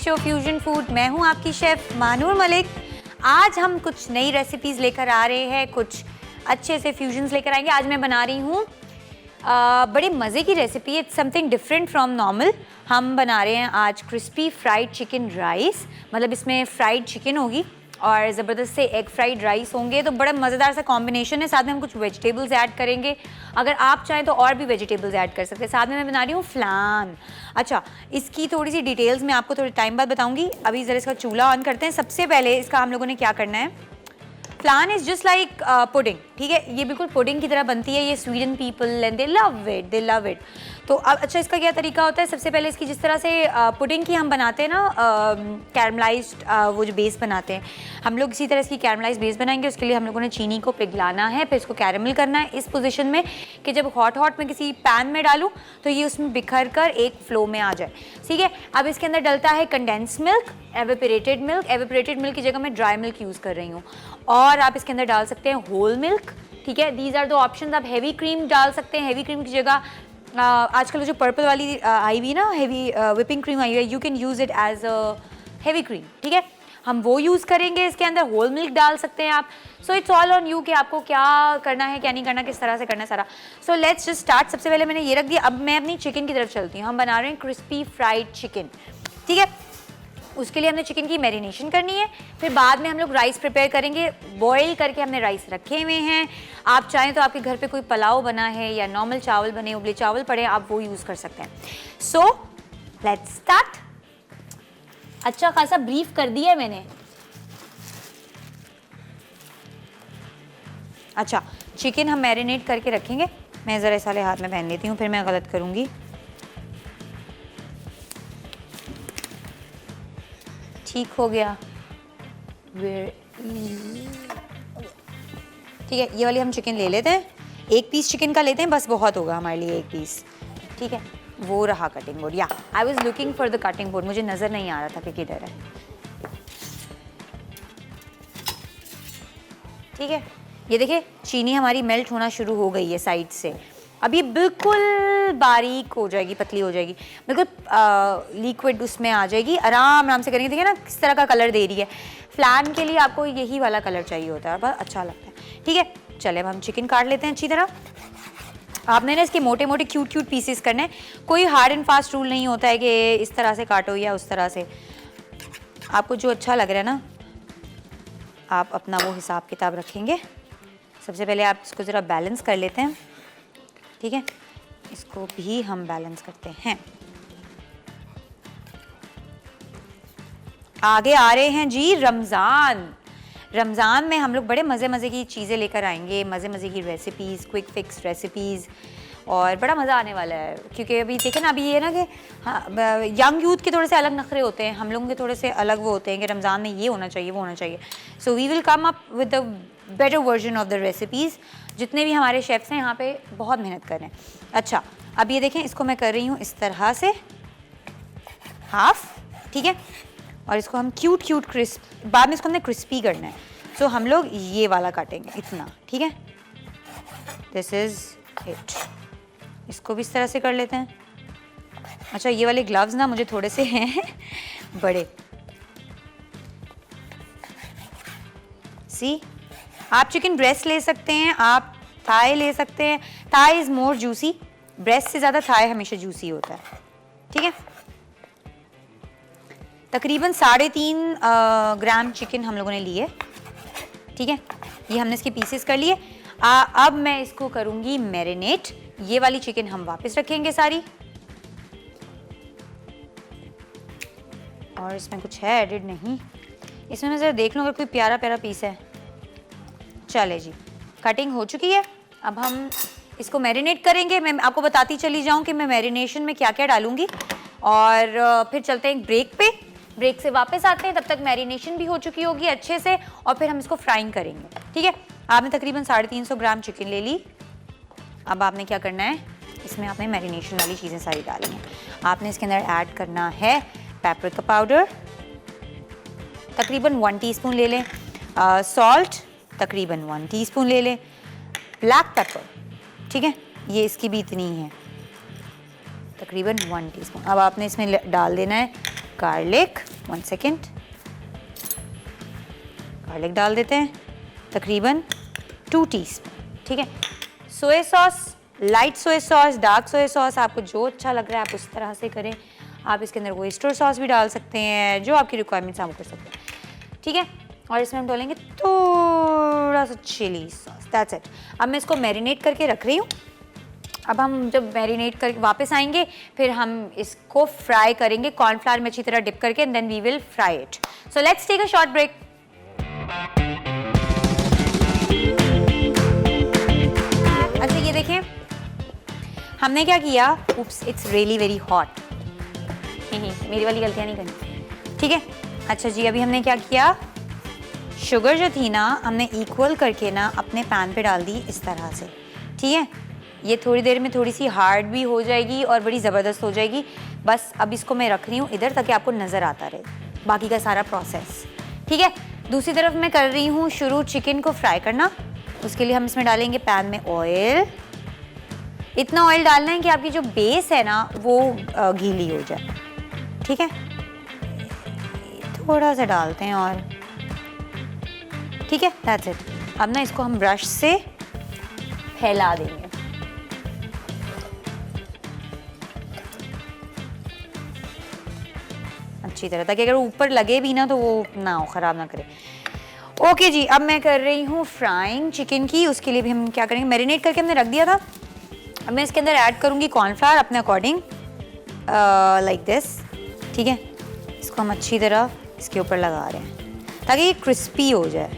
Show fusion food. मैं हूं आपकी शेफ मानूर मलिक। आज हम कुछ नई रेसिपीज़ लेकर आ रहे हैं, कुछ अच्छे से फ्यूजन्स लेकर आएंगे। आज मैं बना रही हूँ बड़े मज़े की recipe, it's something different from normal. हम बना रहे हैं आज क्रिस्पी फ्राइड चिकन राइस, मतलब इसमें फ्राइड चिकन होगी और ज़बरदस्त से एग फ्राइड राइस होंगे, तो बड़ा मज़ेदार सा कॉम्बिनेशन है। साथ में हम कुछ वेजिटेबल्स ऐड करेंगे, अगर आप चाहें तो और भी वेजिटेबल्स ऐड कर सकते हैं। साथ में मैं बना रही हूँ फ्लान। अच्छा, इसकी थोड़ी सी डिटेल्स मैं आपको थोड़े टाइम बाद बताऊँगी। अभी ज़रा इसका चूल्हा ऑन करते हैं। सबसे पहले इसका हम लोगों ने क्या करना है, फ्लान इज़ जस्ट लाइक पुडिंग, ठीक है, ये बिल्कुल पुडिंग की तरह बनती है। ये Sweden people and they love it. तो अब अच्छा, इसका क्या तरीका होता है, सबसे पहले इसकी जिस तरह से पुडिंग की हम बनाते हैं ना, कैरमलाइज्ड वो जो बेस बनाते हैं, हम लोग इसी तरह इसकी कैरमलाइज्ड बेस बनाएंगे। उसके लिए हम लोगों ने चीनी को पिघलाना है, फिर इसको कैरमल करना है इस पोजीशन में कि जब हॉट में किसी पैन में डालूं तो ये उसमें बिखर कर एक फ्लो में आ जाए, ठीक है। अब इसके अंदर डलता है condense milk, evaporated milk. Evaporated milk की जगह मैं ड्राई मिल्क यूज़ कर रही हूँ, और आप इसके अंदर डाल सकते हैं होल मिल्क, ठीक है। These are the options. आप हैवी क्रीम डाल सकते हैं, हैवी क्रीम की जगह आजकल जो पर्पल वाली आई हुई ना, हैवी विपिंग क्रीम आई हुई है, you can use it as a heavy cream, ठीक है। हम वो यूज़ करेंगे। इसके अंदर होल मिल्क डाल सकते हैं आप। So it's all on you कि आपको क्या करना है, क्या नहीं करना, किस तरह से करना है सारा। So let's just start. सबसे पहले मैंने ये रख दिया। अब मैं अपनी चिकन की तरफ चलती हूँ। हम बना रहे हैं क्रिस्पी फ्राइड चिकन, ठीक है। उसके लिए हमने चिकन की मैरिनेशन करनी है, फिर बाद में हम लोग राइस प्रिपेयर करेंगे। बॉईल करके हमने राइस रखे हुए हैं। आप चाहें तो आपके घर पे कोई पुलाव बना है या नॉर्मल चावल बने, उबले चावल पड़े, आप वो यूज़ कर सकते हैं। So let's start. अच्छा खासा ब्रीफ कर दिया है मैंने। अच्छा, चिकन हम मैरिनेट करके रखेंगे। मैं ज़रा साले हाथ में पहन लेती हूँ, फिर मैं गलत करूँगी। ठीक हो गया, ठीक है। ये वाली हम चिकन ले लेते हैं, एक पीस चिकन का लेते हैं, बस बहुत होगा हमारे लिए एक पीस, ठीक है। वो रहा कटिंग बोर्ड। या I was looking for the cutting board, मुझे नज़र नहीं आ रहा था कि किधर है, ठीक है। ये देखिए चीनी हमारी मेल्ट होना शुरू हो गई है साइड से। अब ये बिल्कुल बारीक हो जाएगी, पतली हो जाएगी, बिल्कुल लिक्विड उसमें आ जाएगी। आराम से करेंगे। देखिए ना किस तरह का कलर दे रही है। फ्लान के लिए आपको यही वाला कलर चाहिए होता है, बहुत अच्छा लगता है, ठीक है। चले अब हम चिकन काट लेते हैं अच्छी तरह। आपने ना इसके मोटे मोटे क्यूट पीसेस करने हैं। कोई हार्ड एंड फास्ट रूल नहीं होता है कि इस तरह से काटो या उस तरह से। आपको जो अच्छा लग रहा है ना, आप अपना वो हिसाब किताब रखेंगे। सबसे पहले आप इसको ज़रा बैलेंस कर लेते हैं, ठीक है। इसको भी हम बैलेंस करते हैं। आगे आ रहे हैं जी रमज़ान में हम लोग बड़े मज़े की चीज़ें लेकर आएंगे, मज़े की रेसिपीज़, क्विक फिक्स रेसिपीज़, और बड़ा मज़ा आने वाला है। क्योंकि अभी देखें ना, अभी ये ना कि हाँ, यंग यूथ के थोड़े से अलग नखरे होते हैं, हम लोगों के थोड़े से अलग वो होते हैं कि रमज़ान में ये होना चाहिए, वो होना चाहिए। So we will come up with the better version of the recipes. जितने भी हमारे शेफ्स हैं यहाँ पे बहुत मेहनत कर रहे हैं। अच्छा, अब ये देखें, इसको मैं कर रही हूँ इस तरह से हाफ, ठीक है। और इसको हम क्यूट क्रिस्प, बाद में इसको हमने क्रिस्पी करना है। सो हम लोग ये वाला काटेंगे इतना, ठीक है। This is it. इसको भी इस तरह से कर लेते हैं। अच्छा, ये वाले ग्लव्स ना मुझे थोड़े से हैं बड़े। सी, आप चिकन ब्रेस्ट ले सकते हैं, आप थाई ले सकते हैं। Thigh is more juicy, breast से ज़्यादा थाई हमेशा जूसी होता है, ठीक है। तकरीबन 3.5 ग्राम चिकन हम लोगों ने लिए, ठीक है। ये हमने इसके पीसेस कर लिए। अब मैं इसको करूँगी मैरिनेट। ये वाली चिकन हम वापस रखेंगे सारी, और इसमें कुछ है एडिड नहीं। इसमें मैं ज़रा देख लूँ अगर कोई प्यारा पीस है। चले जी, कटिंग हो चुकी है। अब हम इसको मैरिनेट करेंगे। मैं आपको बताती चली जाऊँ कि मैं मैरिनेशन में क्या क्या डालूँगी, और फिर चलते हैं ब्रेक पे। ब्रेक से वापस आते हैं, तब तक मैरिनेशन भी हो चुकी होगी अच्छे से, और फिर हम इसको फ्राइंग करेंगे, ठीक है। आपने तकरीबन 350 ग्राम चिकन ले ली। अब आपने क्या करना है, इसमें आपने मैरिनेशन वाली चीज़ें सारी डालनी है। आपने इसके अंदर ऐड करना है पेपरिका पाउडर, तकरीबन 1 टीस्पून ले लें। सॉल्ट तकरीबन 1 टीस्पून ले लें। ब्लैक पेपर, ठीक है, ये इसकी भी इतनी है, तकरीबन 1 टीस्पून। अब आपने इसमें डाल देना है गार्लिक, 1 सेकेंड, गार्लिक डाल देते हैं तकरीबन 2 टीस्पून, ठीक है। Soya sauce, light soya sauce, dark soya sauce, आपको जो अच्छा लग रहा है आप उस तरह से करें। आप इसके अंदर ओयस्टर सॉस भी डाल सकते हैं, जो आपकी रिक्वायरमेंट्स आप कर सकते हैं, ठीक है। और इसमें हम डालेंगे थोड़ा सा चिली सॉस, दैट्स इट। अब मैं इसको मैरिनेट करके रख रही हूँ। अब हम जब मैरिनेट करके वापस आएंगे फिर हम इसको फ्राई करेंगे कॉर्नफ्लावर में अच्छी तरह डिप करके, and then we will fry it. So let's take a short break. अच्छा ये देखें हमने क्या किया, oops it's really very hot, मेरी वाली गलतियाँ नहीं करनी, ठीक है। अच्छा जी, अभी हमने क्या किया, शुगर जो थी ना हमने इक्वल करके ना अपने पैन पे डाल दी इस तरह से, ठीक है। ये थोड़ी देर में थोड़ी सी हार्ड भी हो जाएगी और बड़ी ज़बरदस्त हो जाएगी। बस अब इसको मैं रख रही हूँ इधर ताकि आपको नज़र आता रहे बाकी का सारा प्रोसेस, ठीक है। दूसरी तरफ मैं कर रही हूँ शुरू चिकन को फ्राई करना। उसके लिए हम इसमें डालेंगे पैन में ऑयल। इतना ऑयल डालना है कि आपकी जो बेस है ना वो गीली हो जाए, ठीक है। थोड़ा सा डालते हैं और, ठीक है, दैट्स इट। अब ना इसको हम ब्रश से फैला देंगे, अच्छी तरह, ताकि अगर ऊपर लगे भी ना तो वो ना हो, ख़राब ना करे। ओके जी, अब मैं कर रही हूँ फ्राइंग चिकन की। उसके लिए भी हम क्या करेंगे, मैरिनेट करके हमने रख दिया था। अब मैं इसके अंदर ऐड करूँगी कॉर्नफ्लावर अपने अकॉर्डिंग, लाइक दिस, ठीक है। इसको हम अच्छी तरह इसके ऊपर लगा रहे हैं ताकि ये क्रिस्पी हो जाए।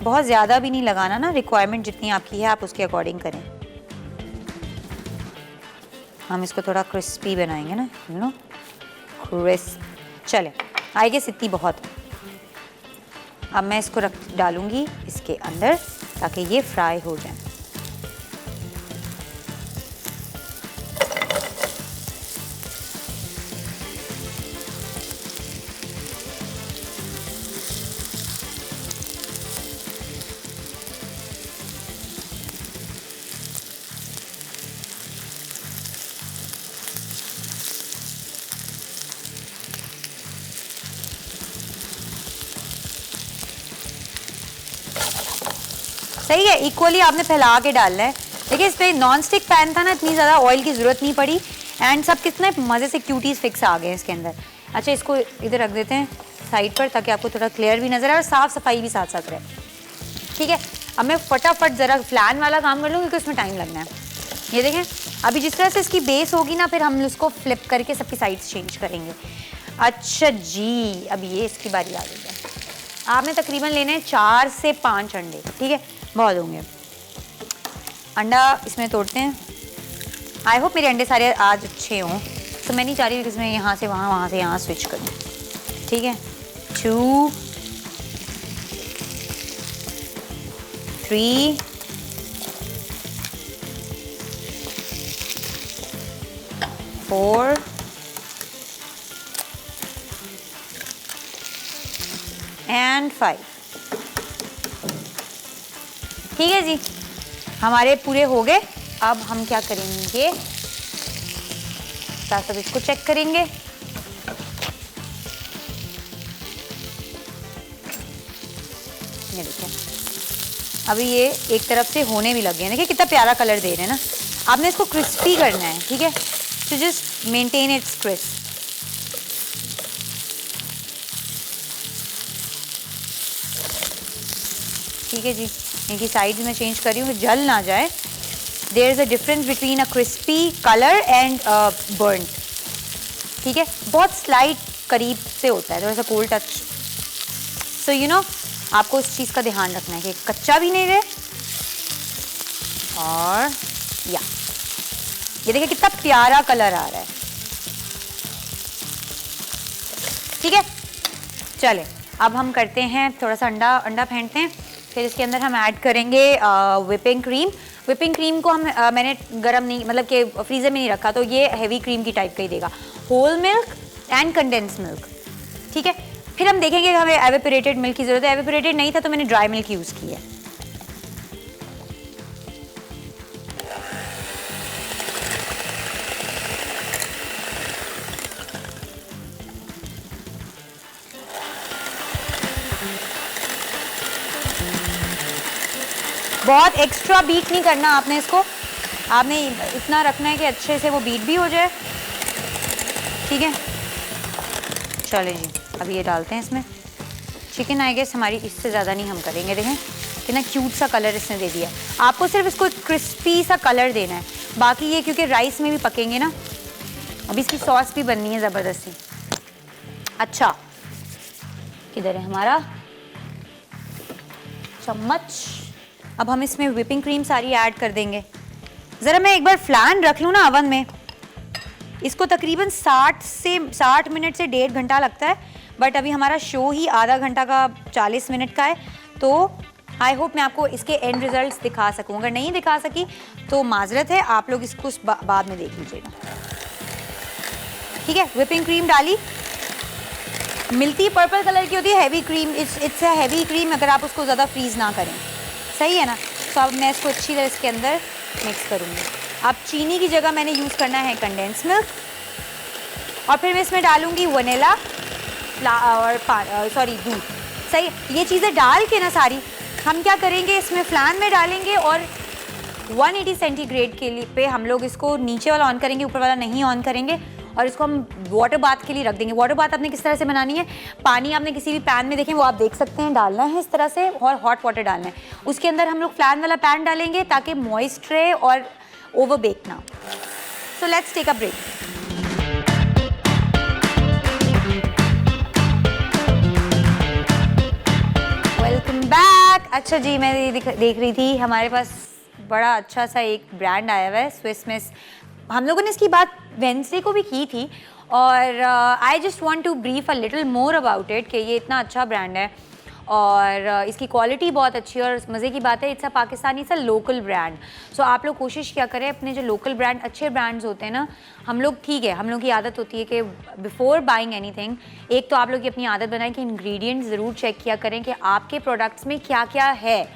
बहुत ज़्यादा भी नहीं लगाना ना, रिक्वायरमेंट जितनी आपकी है आप उसके अकॉर्डिंग करें। हम इसको थोड़ा क्रिस्पी बनाएंगे ना, यू नो, क्रिस्प। चले, आई गेस इतनी बहुत है। अब मैं इसको डालूंगी इसके अंदर ताकि ये फ्राई हो जाए। सही है, इक्वली आपने फैला के डालना है। देखिए इस पे नॉन स्टिक पैन था ना, इतनी ज़्यादा ऑयल की ज़रूरत नहीं पड़ी, एंड सब कितने मज़े से क्यूटीज फिक्स आ गए इसके अंदर। अच्छा इसको इधर रख देते हैं साइड पर ताकि आपको थोड़ा क्लियर भी नजर आए और साफ़ सफाई भी साथ साथ रहे, ठीक है। अब मैं फटाफट ज़रा फ्लैन वाला काम कर लूँ क्योंकि उसमें टाइम लगना है। ये देखें अभी जिस तरह से इसकी बेस होगी ना, फिर हम उसको फ्लिप करके सबकी साइड्स चेंज करेंगे। अच्छा जी, अब ये इसकी बारी आ गई है। आपने तकरीबन लेने हैं 4 से 5 अंडे, ठीक है, बहुत होंगे। अंडा इसमें तोड़ते हैं। आई होप मेरे अंडे सारे आज अच्छे हों, तो मैं नहीं चाह रही कि इसमें यहाँ से वहाँ, वहाँ से यहाँ स्विच करूँ, ठीक है। 2 3 4 एंड 5, ठीक है जी, हमारे पूरे हो गए। अब हम क्या करेंगे, साथ साथ इसको चेक करेंगे। ये देखिए अभी ये एक तरफ से होने भी लग गए हैं। देखिए कितना प्यारा कलर दे रहे हैं ना। आपने इसको क्रिस्पी करना है, ठीक है, तो जस्ट मेंटेन इट्स क्रिस्प। ठीक है जी, इनकी साइड्स में चेंज कर रही हूँ, जल ना जाए। There is a difference between a crispy colour and burn, ठीक है, बहुत स्लाइट करीब से होता है, थोड़ा सा cold touch. So you know आपको इस चीज़ का ध्यान रखना है कि कच्चा भी नहीं रहे। और या ये देखिए कितना प्यारा कलर आ रहा है, ठीक है। चले अब हम करते हैं थोड़ा सा अंडा फेंटते हैं, फिर इसके अंदर हम ऐड करेंगे व्हिपिंग क्रीम। व्हिपिंग क्रीम को हम मैंने गरम नहीं, मतलब कि फ्रीज़र में नहीं रखा, तो ये हैवी क्रीम की टाइप का ही देगा। Whole milk and condense milk, ठीक है। फिर हम देखेंगे कि हमें एवेपोरेटेड मिल्क की ज़रूरत है। एवेपोरेटेड नहीं था तो मैंने ड्राई मिल्क यूज़ की है। बहुत एक्स्ट्रा बीट नहीं करना आपने इसको, आपने इतना रखना है कि अच्छे से वो बीट भी हो जाए। ठीक है, चले जी, अब ये डालते हैं इसमें चिकन। आई गेस हमारी इससे ज़्यादा नहीं हम करेंगे। देखें कितना क्यूट सा कलर इसने दे दिया। आपको सिर्फ इसको क्रिस्पी सा कलर देना है, बाकी ये क्योंकि राइस में भी पकेंगे ना, अभी इसकी सॉस भी बननी है ज़बरदस्ती। अच्छा, किधर है हमारा चम्मच? अब हम इसमें व्हिपिंग क्रीम सारी ऐड कर देंगे। ज़रा मैं एक बार फ्लैन रख लूँ ना ओवन में, इसको तकरीबन 60 मिनट से 1.5 घंटा लगता है, बट अभी हमारा शो ही आधा घंटा का 40 मिनट का है, तो आई होप मैं आपको इसके एंड रिजल्ट्स दिखा सकूँ। अगर नहीं दिखा सकी तो माजरत है, आप लोग इसको बाद में देख लीजिएगा। ठीक है, व्हिपिंग क्रीम डाली, मिलती पर्पल कलर की होती है heavy cream, it's a heavy cream अगर आप उसको ज़्यादा फ्रीज़ ना करें, सही है ना। तो अब मैं इसको अच्छी तरह इसके अंदर मिक्स करूँगी। अब चीनी की जगह मैंने यूज़ करना है कंडेंस मिल्क, और फिर मैं इसमें डालूँगी वनीला और दूध। सही, ये चीज़ें डाल के ना सारी हम क्या करेंगे, इसमें फ्लैन में डालेंगे और 180 सेंटीग्रेड के लिए पे हम लोग इसको नीचे वाला ऑन करेंगे, ऊपर वाला नहीं ऑन करेंगे, और इसको हम वाटर बाथ के लिए रख देंगे। वाटर बाथ आपने किस तरह से बनानी है, पानी आपने किसी भी पैन में, देखें वो आप देख सकते हैं, डालना है इस तरह से, और हॉट वाटर डालना है। उसके अंदर हम लोग फ्लैन वाला पैन डालेंगे ताकि मॉइस्ट रहे और ओवर बेक ना। So let's take a break. Welcome back. अच्छा जी, मैं देख रही थी हमारे पास बड़ा अच्छा सा एक ब्रांड आया हुआ है, स्विस मिस। हम लोगों ने इसकी बात वेंसडे को भी की थी, और I just want to brief a little more about it कि ये इतना अच्छा ब्रांड है और इसकी क्वालिटी बहुत अच्छी है, और मज़े की बात है it's a Pakistani, it's a local brand. So आप लोग कोशिश क्या करें, अपने जो लोकल ब्रांड, अच्छे ब्रांड्स होते हैं ना, हम लोग ठीक है, हम लोग की आदत होती है कि बिफोर बाइंग एनीथिंग, एक तो आप लोग की अपनी आदत बनाएं कि इंग्रेडिएंट्स ज़रूर चेक किया करें कि आपके प्रोडक्ट्स में क्या क्या है।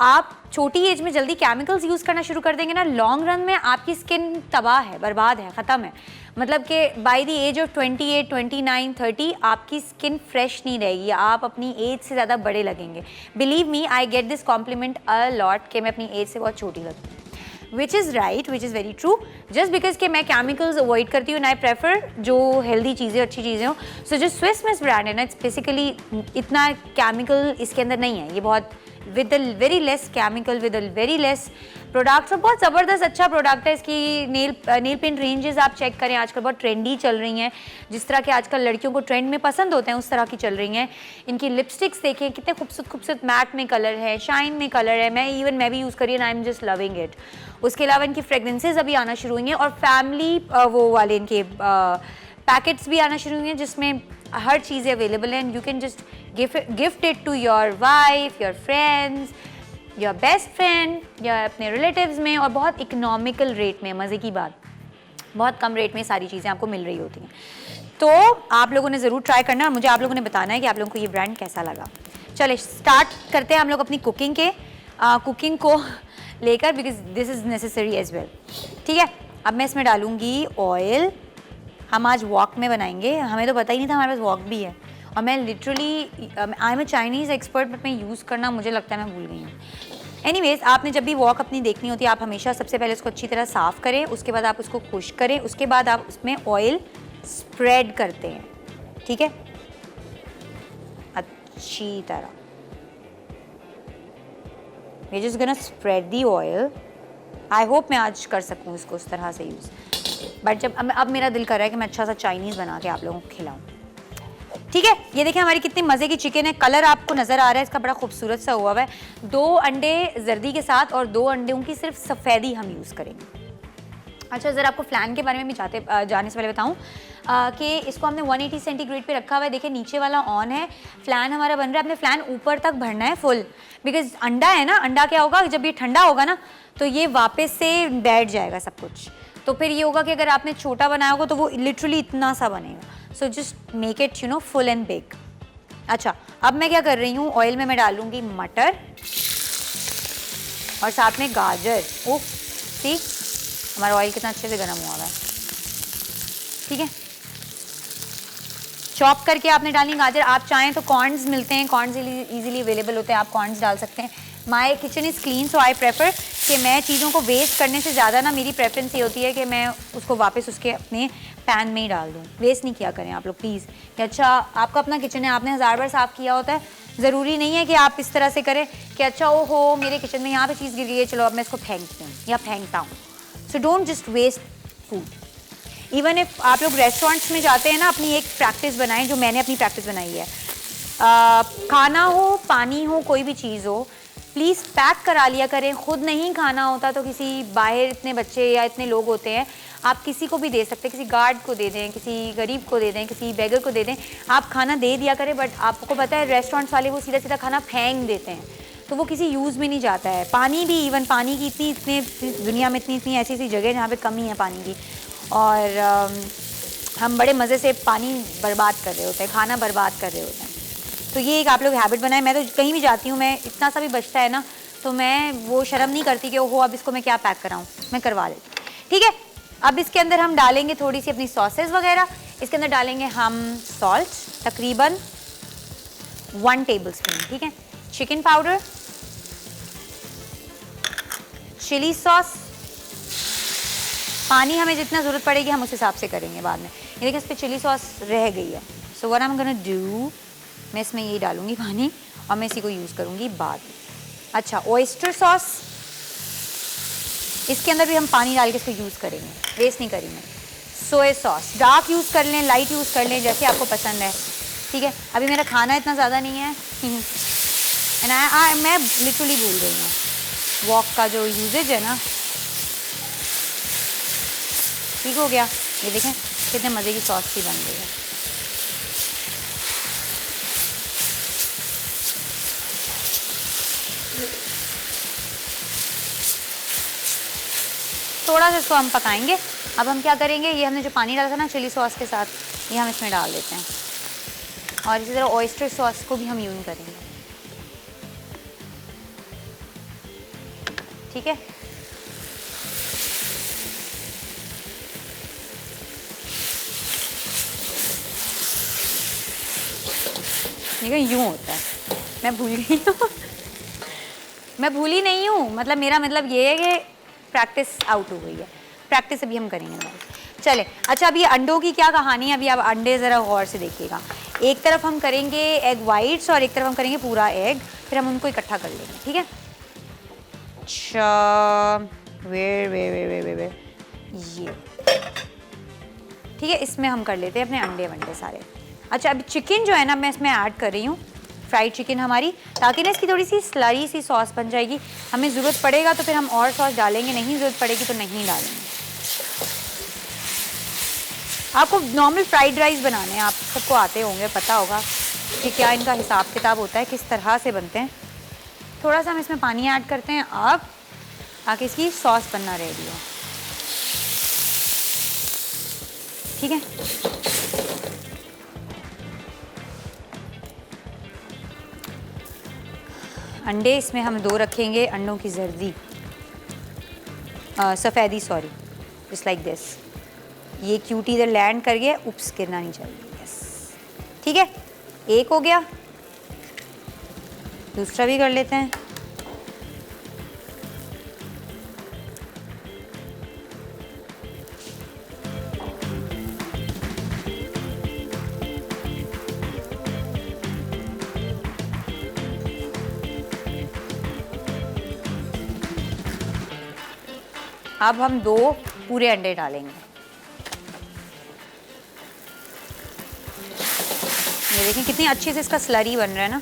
आप छोटी एज में जल्दी केमिकल्स यूज़ करना शुरू कर देंगे ना, लॉन्ग रन में आपकी स्किन तबाह है, बर्बाद है, ख़त्म है। मतलब कि बाय द एज ऑफ 28, 29, 30 आपकी स्किन फ्रेश नहीं रहेगी, आप अपनी एज से ज़्यादा बड़े लगेंगे। Believe me, I get this complement a lot कि मैं अपनी एज से बहुत छोटी लगती हूँ, which is right, which is very true, just because कि मैं केमिकल्स अवॉइड करती हूँ, आई प्रेफर जो हेल्दी चीज़ें, अच्छी चीज़ें हो। सो जो स्विस मिस ब्रांड है ना, इट्स बेसिकली इतना केमिकल इसके अंदर नहीं है, ये बहुत with a very less chemical, with a very less products, और बहुत ज़बरदस्त अच्छा प्रोडक्ट है। इसकी नेल पेंट रेंजेस आप चेक करें, आजकल बहुत ट्रेंडी चल रही हैं, जिस तरह के आजकल लड़कियों को ट्रेंड में पसंद होते हैं उस तरह की चल रही हैं। इनकी लिपस्टिक्स देखें कितने खूबसूरत खूबसूरत मैट में कलर है, शाइन में कलर है, मैं भी यूज़ करी and I am just loving it. उसके अलावा इनकी फ्रेगरेंसेज अभी आना शुरू हुई हैं, और फैमिली वो वाले इनके पैकेट्स भी आना शुरू हुए हैं जिसमें हर चीज़ें अवेलेबल हैं। You can just gift it to your wife, your friends, your best friend, या अपने रिलेटिव्स में, और बहुत इकोनॉमिकल रेट में। मज़े की बात, बहुत कम रेट में सारी चीज़ें आपको मिल रही होती हैं, तो आप लोगों ने ज़रूर ट्राई करना, और मुझे आप लोगों ने बताना है कि आप लोगों को ये ब्रांड कैसा लगा। चले स्टार्ट करते हैं हम लोग अपनी कुकिंग को लेकर, because this is necessary as well. ठीक है, अब मैं इसमें डालूँगी ऑयल। हम आज वॉक में बनाएंगे, हमें तो पता ही नहीं था हमारे पास वॉक भी है, और मैं literally I am a Chinese expert, but मैं यूज़ करना मुझे लगता है मैं भूल गई हूँ। एनीवेज, आपने जब भी वॉक अपनी देखनी होती है, आप हमेशा सबसे पहले उसको अच्छी तरह साफ़ करें, उसके बाद आप उसको खुश करें, उसके बाद आप उसमें ऑयल स्प्रेड करते हैं। ठीक है, अच्छी तरह we just gonna spread the oil. I hope मैं आज कर सकूँ इसको उस तरह से यूज़, बट जब अब मेरा दिल कर रहा है कि मैं अच्छा सा चाइनीज़ बना के आप लोगों को खिलाऊं। ठीक है, ये देखिए हमारी कितनी मज़े की चिकन है, कलर आपको नज़र आ रहा है इसका, बड़ा खूबसूरत सा हुआ है। 2 अंडे जर्दी के साथ, और 2 अंडों की सिर्फ सफ़ेदी हम यूज़ करेंगे। अच्छा, ज़रा आपको फ्लैन के बारे में भी जाने से पहले बताऊँ कि इसको हमने 180 सेंटीग्रेड पे रखा हुआ है। देखिए नीचे वाला ऑन है, फ्लैन हमारा बन रहा है। अपने फ्लैन ऊपर तक भरना है फुल, बिकॉज अंडा है ना, अंडा क्या होगा जब ये ठंडा होगा ना, तो ये वापस से बैठ जाएगा सब कुछ, तो फिर ये होगा कि अगर आपने छोटा बनाया होगा तो वो लिटरली इतना सा बनेगा। So just make it you know full and big. अच्छा, अब मैं क्या कर रही हूँ, ऑयल में मैं डालूंगी मटर और साथ में गाजर। ओह सी, हमारा ऑयल कितना अच्छे से गर्म हुआ है। ठीक है, चॉप करके आपने डालनी गाजर। आप चाहें तो कॉर्न्स मिलते हैं, कॉर्न्स इजीली अवेलेबल होते हैं, आप कॉर्न्स डाल सकते हैं। My kitchen is clean, so I prefer कि मैं चीज़ों को वेस्ट करने से ज़्यादा ना, मेरी प्रेफरेंस ये होती है कि मैं उसको वापस उसके अपने पैन में ही डाल दूँ। वेस्ट नहीं किया करें आप लोग प्लीज़। कि अच्छा आपका अपना किचन है, आपने 1000 बार साफ़ किया होता है, ज़रूरी नहीं है कि आप इस तरह से करें कि अच्छा ओ हो मेरे किचन में यहाँ पे चीज़ गिर गई है, चलो अब मैं इसको फेंकती हूँ या फेंकता हूँ। So don't just waste food. Even if आप लोग रेस्टोरेंट्स में जाते हैं ना, अपनी एक प्रैक्टिस बनाएं, जो मैंने अपनी प्रैक्टिस बनाई है। खाना हो, पानी हो, कोई भी चीज़ हो, प्लीज़ पैक करा लिया करें। खुद नहीं खाना होता तो किसी बाहर इतने बच्चे या इतने लोग होते हैं, आप किसी को भी दे सकते हैं, किसी गार्ड को दे दें, किसी गरीब को दे दें, किसी बेगर को दे दें, आप खाना दे दिया करें। बट आपको पता है रेस्टोरेंट्स वाले वो सीधा सीधा खाना फेंक देते हैं, तो वो किसी यूज़ में नहीं जाता है। पानी भी, इवन पानी की इतनी दुनिया में इतनी ऐसी ऐसी जगह जहाँ पे कमी है पानी की, और हम बड़े मज़े से पानी बर्बाद कर रहे होते हैं, खाना बर्बाद कर रहे होते हैं। तो ये एक आप लोग हैबिट बनाएं। मैं तो कहीं भी जाती हूँ, मैं इतना सा भी बचता है ना, तो मैं वो शर्म नहीं करती कि ओहो अब इसको मैं क्या पैक कराऊँ, मैं करवा लेती हूँ। ठीक है, अब इसके अंदर हम डालेंगे थोड़ी सी अपनी सॉसेस वगैरह। इसके अंदर डालेंगे हम सॉल्ट, तकरीबन 1 टेबलस्पून। ठीक है, चिकन पाउडर, चिली सॉस, पानी हमें जितना ज़रूरत पड़ेगी हम उस हिसाब से करेंगे बाद में। ये देखिए इस पर चिली सॉस रह गई है, so what I am gonna do, मैं इसमें ये डालूंगी पानी और मैं इसी को यूज़ करूँगी बाद में। अच्छा, ऑयस्टर सॉस, इसके अंदर भी हम पानी डाल के इसको यूज़ करेंगे, वेस्ट नहीं करेंगे। सोया सॉस, डार्क यूज़ कर लें, लाइट यूज़ कर लें, जैसे आपको पसंद है। ठीक है, अभी मेरा खाना इतना ज़्यादा नहीं है एंड मैं लिटरली भूल गई हूँ वॉक का जो यूजेज है ना। ठीक हो गया, ये देखें कितने मज़े की सॉस सी बन गई है। थोड़ा सा इसको हम पकाएंगे। अब हम क्या करेंगे, ये हमने जो पानी डाला था ना चिली सॉस के साथ, ये हम इसमें डाल देते हैं, और इसी तरह ऑयस्टर सॉस को भी हम यूज़ करेंगे। ठीक है, देखिए यूँ होता है, मैं भूल गई हूँ मैं भूली नहीं हूँ, मतलब मेरा मतलब ये है कि प्रैक्टिस आउट हो गई है। प्रैक्टिस अभी हम करेंगे। चले, अच्छा अब ये अंडों की क्या कहानी है, अभी आप अंडे ज़रा गौर से देखिएगा। एक तरफ हम करेंगे एग वाइट्स और एक तरफ हम करेंगे पूरा एग, फिर हम उनको इकट्ठा कर लेंगे। ठीक है, अच्छा वे ये ठीक है, इसमें हम कर लेते हैं अपने अंडे वंडे सारे। अच्छा, अभी चिकन जो है ना मैं इसमें ऐड कर रही हूँ, फ्राइड चिकन हमारी, ताकि ना इसकी थोड़ी सी स्लरी सी सॉस बन जाएगी। हमें ज़रूरत पड़ेगा तो फिर हम और सॉस डालेंगे, नहीं ज़रूरत पड़ेगी तो नहीं डालेंगे। आपको नॉर्मल फ्राइड राइस बनाने हैं, आप सबको आते होंगे, पता होगा कि क्या इनका हिसाब किताब होता है, किस तरह से बनते हैं। थोड़ा सा हम इसमें पानी ऐड करते हैं अब, ताकि इसकी सॉस बनना रेडी हो। ठीक है, अंडे इसमें हम 2 रखेंगे, अंडों की जर्दी सफ़ेदी, सॉरी, जस्ट लाइक दिस। ये क्यूटी इधर लैंड कर गया, उप्स गिरना नहीं चाहिए। यस, ठीक है, एक हो गया, दूसरा भी कर लेते हैं। अब हम 2 पूरे अंडे डालेंगे। ये देखिए कितनी अच्छे से इसका स्लरी बन रहा है ना।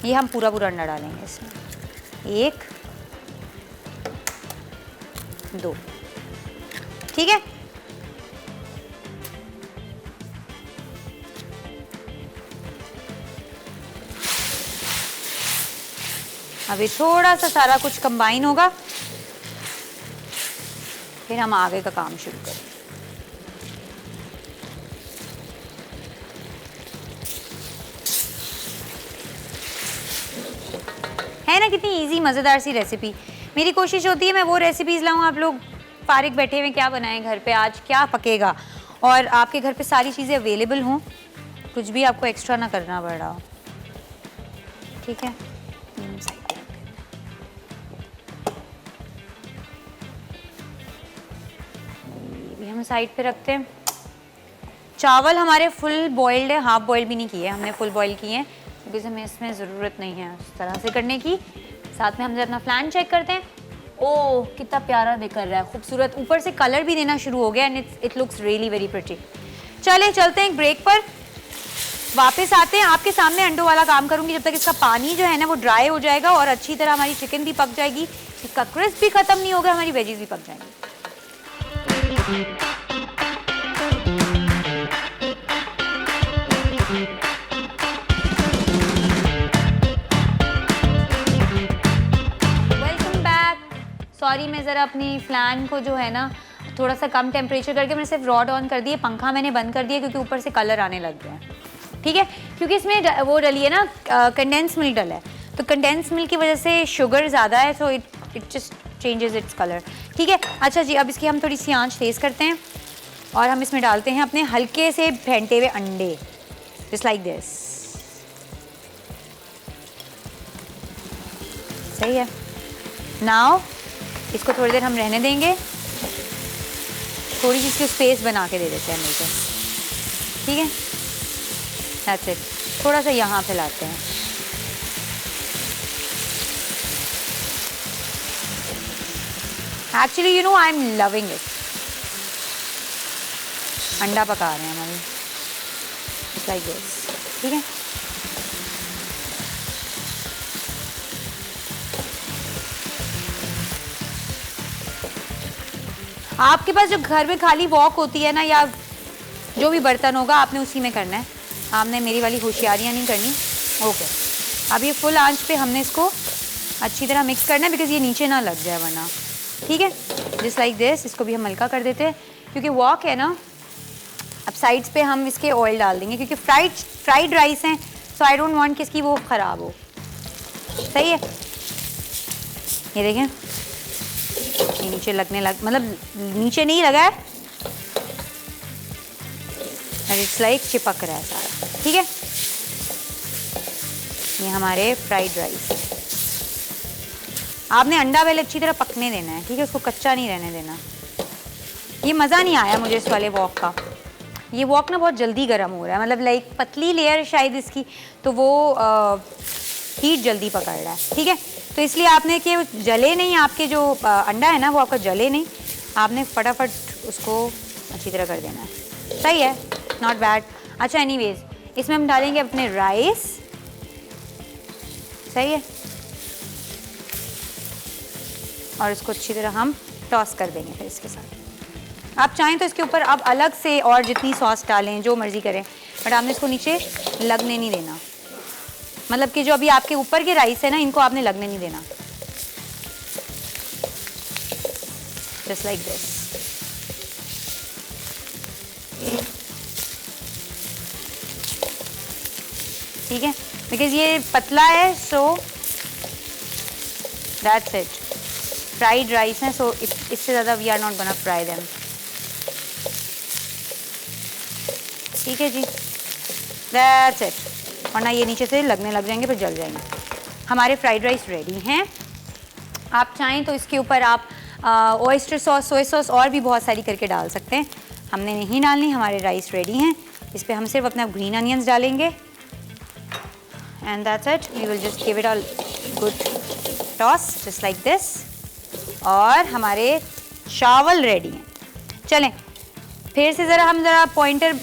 ये हम पूरा पूरा अंडा डालेंगे इसमें, 1 2। ठीक है, अभी थोड़ा सा सारा कुछ कंबाइन होगा, फिर हम आगे का काम शुरू करेंगे। है ना कितनी इजी मज़ेदार सी रेसिपी। मेरी कोशिश होती है मैं वो रेसिपीज़ लाऊं, आप लोग फारिग बैठे हुए क्या बनाएं घर पे, आज क्या पकेगा, और आपके घर पे सारी चीज़ें अवेलेबल हों, कुछ भी आपको एक्स्ट्रा ना करना पड़ रहा हो। ठीक है, साइड पे रख देते हैं, ये भी हम साइड पे रखते हैं। चावल हमारे फुल बॉइल्ड है, हाफ बॉइल भी नहीं किए, हमने फुल बॉइल किए हैं क्योंकि हमें इसमें ज़रूरत नहीं है उस तरह से करने की। साथ में हम अपना फ्लैन चेक करते हैं। ओह कितना प्यारा दिख रहा है, खूबसूरत, ऊपर से कलर भी देना शुरू हो गया and it looks really very pretty. चले चलते हैं एक ब्रेक पर, वापस आते हैं, आपके सामने अंडों वाला काम करूंगी जब तक इसका पानी जो है ना वो ड्राई हो जाएगा और अच्छी तरह हमारी चिकन भी पक जाएगी, इसका क्रिस्प भी खत्म नहीं होगा, हमारी वेजीज भी पक जाएंगी। Welcome back. सॉरी मैं ज़रा अपनी फ्लैन को जो है ना थोड़ा सा कम टेम्परेचर करके मैंने सिर्फ रॉड ऑन कर दिए, पंखा मैंने बंद कर दिया क्योंकि ऊपर से कलर आने लग गया है। ठीक है, क्योंकि इसमें वो डली है ना, कंडेंस मिल्क डला है, तो कंडेंस मिल्क की वजह से शुगर ज़्यादा है, so it just changes its colour. ठीक है, अच्छा जी, अब इसकी हम थोड़ी सी आंच तेज़ करते हैं और हम इसमें डालते हैं अपने हल्के से फेंटे हुए अंडे, जस्ट लाइक दिस। सही है, नाउ इसको थोड़ी देर हम रहने देंगे, थोड़ी सी इसकी स्पेस बना के दे देते हैं मिलकर। ठीक है, दैट्स इट, थोड़ा सा यहाँ फैलाते हैं। Actually you know I am loving it. अंडा पका रहे हैं हमारे, जस्ट लाइक दिस। ठीक है, आपके पास जो घर में खाली वॉक होती है ना, या जो भी बर्तन होगा आपने उसी में करना है, आपने मेरी वाली होशियारियाँ नहीं करनी। ओके, अब ये फुल आंच पे हमने इसको अच्छी तरह मिक्स करना है बिकॉज ये नीचे ना लग जाए वरना। ठीक है, जस्ट लाइक दिस। इसको भी हम हल्का कर देते हैं क्योंकि वॉक है ना। अब साइड्स पे हम इसके ऑयल डाल देंगे क्योंकि फ्राइड राइस हैं, सो आई डोंट वांट कि इसकी वो ख़राब हो। सही है, ये देखें, ये नीचे लगने लग, मतलब नीचे नहीं लगा है, इट्स लाइक चिपक रहा है सारा। ठीक है, ये हमारे फ्राइड राइस। आपने अंडा पहले अच्छी तरह पकने देना है, ठीक है, उसको कच्चा नहीं रहने देना। ये मज़ा नहीं आया मुझे इस वाले वॉक का, ये वॉक ना बहुत जल्दी गर्म हो रहा है, मतलब लाइक पतली लेयर शायद इसकी, तो वो हीट जल्दी पकड़ रहा है। ठीक है, तो इसलिए आपने कि जले नहीं, आपके जो अंडा है ना वो आपका जले नहीं, आपने फटाफट उसको अच्छी तरह कर देना है। सही है, नॉट बैड। अच्छा एनीवेज, इसमें हम डालेंगे अपने राइस। सही है, और इसको अच्छी तरह हम टॉस कर देंगे फिर इसके साथ। आप चाहें तो इसके ऊपर आप अलग से और जितनी सॉस डालें, जो मर्ज़ी करें, बट आपने इसको नीचे लगने नहीं देना, मतलब कि जो अभी आपके ऊपर के राइस है ना, इनको आपने लगने नहीं देना। Just like this. ठीक है, बिकॉज ये पतला है, so that's it. Fried rice है, सो इससे ज़्यादा we are not gonna fry them. ठीक है जी, दैट्स इट, वरना ये नीचे से लगने लग जाएंगे, फिर जल जाएंगे। हमारे फ्राइड राइस रेडी हैं। आप चाहें तो इसके ऊपर आप ऑयस्टर सॉस, सोया सॉस और भी बहुत सारी करके डाल सकते हैं, हमने नहीं डालनी। हमारे राइस रेडी हैं, इस पर हम सिर्फ अपना ग्रीन अनियंस डालेंगे and that's it. We will just give it a good toss just like this, और हमारे चावल रेडी हैं। चलें फिर से हम ज़रा पॉइंटर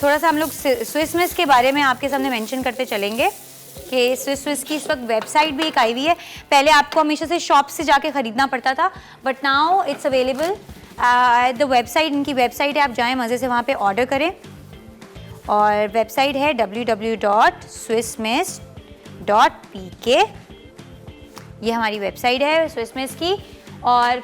थोड़ा सा हम लोग स्विस मिस के बारे में आपके सामने मेंशन करते चलेंगे कि स्विस की इस वक्त वेबसाइट भी एक आई हुई है। पहले आपको हमेशा से शॉप से जाके ख़रीदना पड़ता था, but now it's available at the website. इनकी वेबसाइट है, आप जाएँ मज़े से वहाँ पे ऑर्डर करें, और वेबसाइट है www.swissmiss.pk। ये हमारी वेबसाइट है स्विस मिस की, और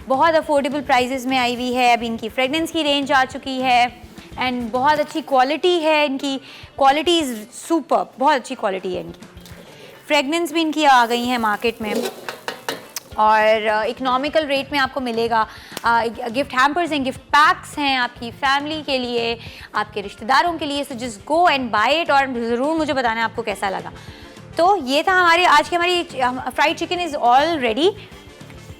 बहुत अफोर्डेबल प्राइजेस में आई हुई है। अभी इनकी फ्रेगनेंस की रेंज आ चुकी है एंड बहुत अच्छी क्वालिटी है, इनकी क्वालिटी इज़ सुपर, बहुत अच्छी क्वालिटी है इनकी। फ्रेगनेंस भी इनकी आ गई हैं मार्केट में, और इकोनॉमिकल रेट में आपको मिलेगा। गिफ्ट हैम्पर्स हैं, गिफ्ट पैक्स हैं आपकी फैमिली के लिए, आपके रिश्तेदारों के लिए। So just go and buy it, और ज़रूर मुझे बताना आपको कैसा लगा। तो ये था हमारी fried chicken is all ready.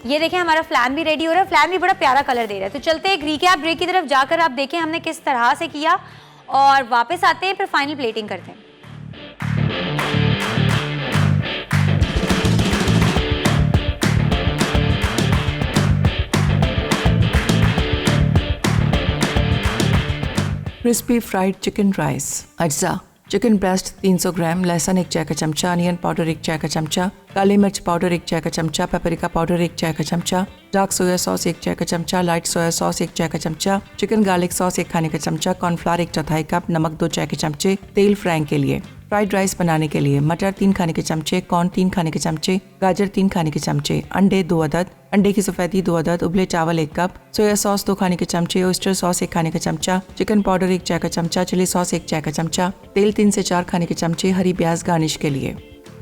ये देखें हमारा फ्लैन भी रेडी हो रहा है, फ्लैन भी बड़ा प्यारा कलर दे रहा है। तो चलते हैं एक रिकैप ब्रेक की तरफ जाकर आप देखें हमने किस तरह से किया और वापस आते हैं फिर फाइनल प्लेटिंग करते हैं। Crispy fried chicken rice. अज्जा: चिकन ब्रेस्ट 300 ग्राम, लहसुन 1 चाय का चमचा, अनियन पाउडर 1 चाय का चमचा, काली मिर्च पाउडर 1 चाय का चमचा, पेपरिका पाउडर 1 चाय का चमचा, डार्क सोया सॉस 1 चाय का चमचा, लाइट सोया सॉस 1 चाय का चमचा, चिकन गार्लिक सॉस 1 खाने का चमचा, कॉर्नफ्लावर 1/4 कप, नमक 2 चाय के चमचे, तेल फ्राइंग के लिए। फ्राइड राइस बनाने के लिए मटर 3 खाने के चमचे, कॉर्न 3 खाने के चमचे, गाजर 3 खाने के चमचे, अंडे 2 अदद, अंडे की सफेदी 2 अदद, उबले चावल 1 कप, सोया सॉस 2 खाने के चमचे, ओस्टर सॉस 1 खाने का चमचा, चिकन पाउडर 1 चाय का चमचा, चिली सॉस 1 चाय का चमचा, तेल 3 से 4 खाने के चमचे, हरी प्याज गार्निश के लिए।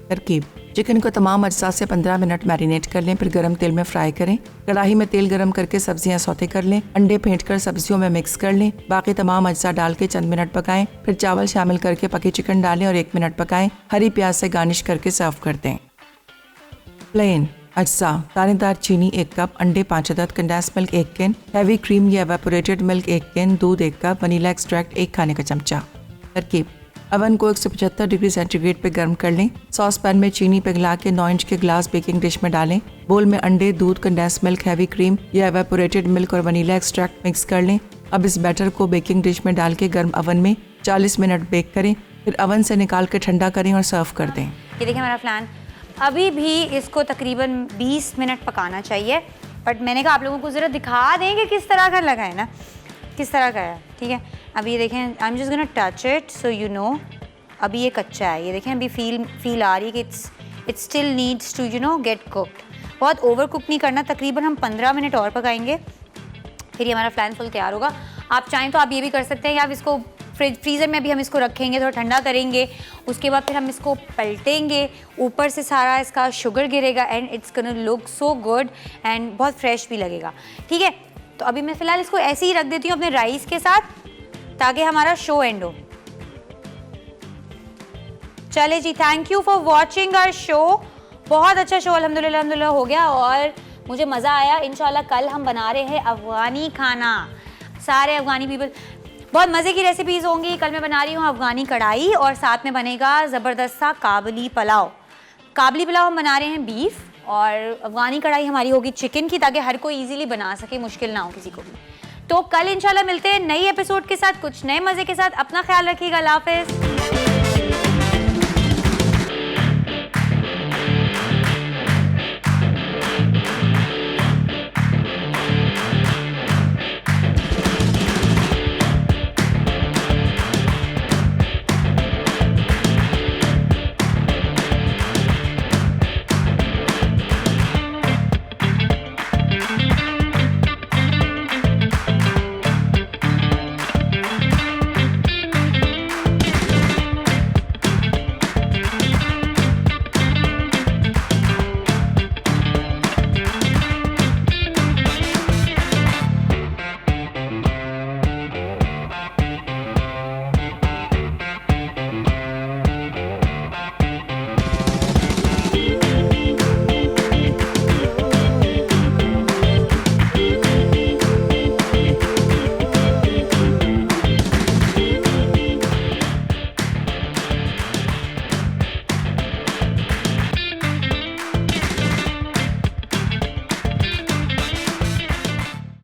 तरकीब: चिकन को तमाम अज्जा से 15 मिनट मैरिनेट कर लें, फिर गरम तेल में फ्राई करें। कढ़ाई में तेल गरम करके सब्जियां सौते कर लें, अंडे फेंट कर सब्जियों में मिक्स कर लें, बाकी तमाम अज्जा डाल के चंद मिनट पकाएं, फिर चावल शामिल करके पके चिकन डालें और 1 मिनट पकाएं। हरी प्याज से गार्निश करके सर्व कर दें। प्लेन अज्जा: दानेदार चीनी 1 कप, अंडे 5 अदद, condense milk 1 can, heavy cream या एवापोरेटेड मिल्क 1 कैन, दूध 1 कप, वनीला एक्सट्रैक्ट 1 खाने का चमचा। तरकीब: अवन को 175 डिग्री सेंटीग्रेड पे गर्म कर लें। सॉस पैन में चीनी पिघला के 9 इंच के ग्लास बेकिंग डिश में डालें। बोल में अंडे, दूध, कंडेंस मिल्क, हैवी क्रीम या एवापोरेटेड मिल्क और वनीला एक्सट्रैक्ट मिक्स कर लें। अब इस बैटर को बेकिंग डिश में डाल के गर्म अवन में 40 मिनट बेक करें, फिर अवन से निकाल के ठंडा करें और सर्व कर दें। ये देखिए हमारा फ्लैन, अभी भी इसको तकरीबन 20 मिनट पकाना चाहिए, बट मैंने कहा आप लोगों को ज़रा दिखा दें कि किस तरह का लगा है ना, किस तरह का है। ठीक है, अभी ये देखें, I am just gonna touch it so you know. अभी ये कच्चा है, ये देखें अभी फील आ रही है कि it still needs to get cooked. बहुत ओवर कुक नहीं करना, तकरीबन हम 15 मिनट और पकाएंगे, फिर ये हमारा फ्लैन फुल तैयार होगा। आप चाहें तो आप ये भी कर सकते हैं कि आप इसको फ्रीज़र में भी हम इसको रखेंगे, थोड़ा ठंडा करेंगे, उसके बाद फिर हम इसको पलटेंगे, ऊपर से सारा इसका शुगर गिरेगा and it's gonna look so good and बहुत फ्रेश भी लगेगा। ठीक है, तो अभी मैं फ़िलहाल इसको ऐसे ही रख देती हूँ अपने राइस के साथ ताकि हमारा शो एंड हो। चले जी, thank you for watching our show. बहुत अच्छा शो अल्हम्दुलिल्लाह हो गया और मुझे मज़ा आया। इंशाल्लाह कल हम बना रहे हैं अफ़गानी खाना, सारे अफ़गानी पीपल, बहुत मज़े की रेसिपीज़ होंगी। कल मैं बना रही हूँ अफ़गानी कढ़ाई और साथ में बनेगा ज़बरदस्त सा काबली पुलाव। काबली पुलाव हम बना रहे हैं बीफ और अफ़गानी कढ़ाई हमारी होगी चिकन की, ताकि हर कोई ईजिली बना सके, मुश्किल ना हो किसी को भी। तो कल इंशाल्लाह मिलते हैं नई एपिसोड के साथ, कुछ नए मज़े के साथ। अपना ख्याल रखिएगा, अल्लाह हाफ़िज़।